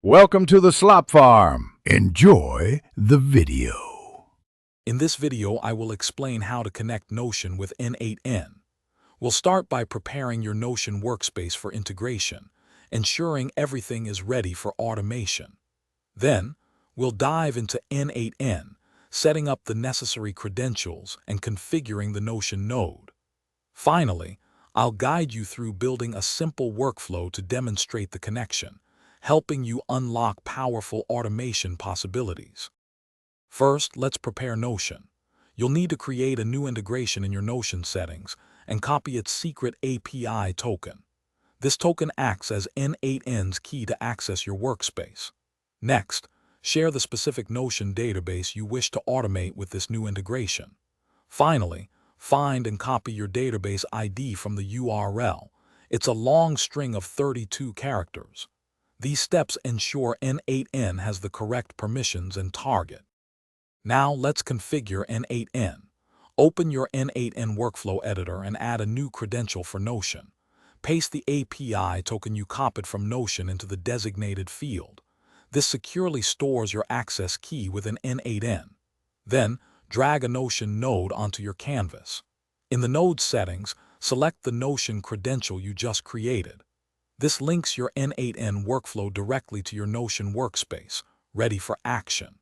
Welcome to the Slop Farm. Enjoy the video. In this video, I will explain how to connect Notion with n8n. We'll start by preparing your Notion workspace for integration, ensuring everything is ready for automation. Then, we'll dive into n8n, setting up the necessary credentials and configuring the Notion node. Finally, I'll guide you through building a simple workflow to demonstrate the connection, helping you unlock powerful automation possibilities. First, let's prepare Notion. You'll need to create a new integration in your Notion settings and copy its secret API token. This token acts as n8n's key to access your workspace. Next, share the specific Notion database you wish to automate with this new integration. Finally, find and copy your database ID from the URL. It's a long string of 32 characters. These steps ensure n8n has the correct permissions and target. Now let's configure n8n. Open your n8n workflow editor and add a new credential for Notion. Paste the API token you copied from Notion into the designated field. This securely stores your access key within n8n. Then, drag a Notion node onto your canvas. In the node settings, select the Notion credential you just created. This links your n8n workflow directly to your Notion workspace, ready for action.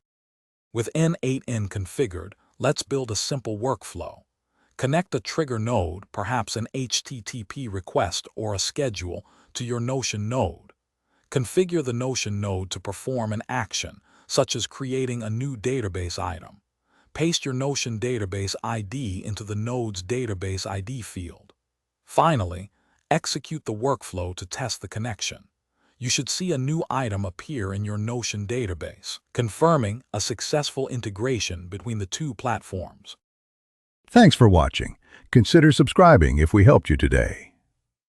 With n8n configured, let's build a simple workflow. Connect a trigger node, perhaps an HTTP request or a schedule, to your Notion node. Configure the Notion node to perform an action, such as creating a new database item. Paste your Notion database ID into the node's database ID field. Finally, execute the workflow to test the connection. You should see a new item appear in your Notion database, confirming a successful integration between the two platforms. Thanks for watching. Consider subscribing if we helped you today.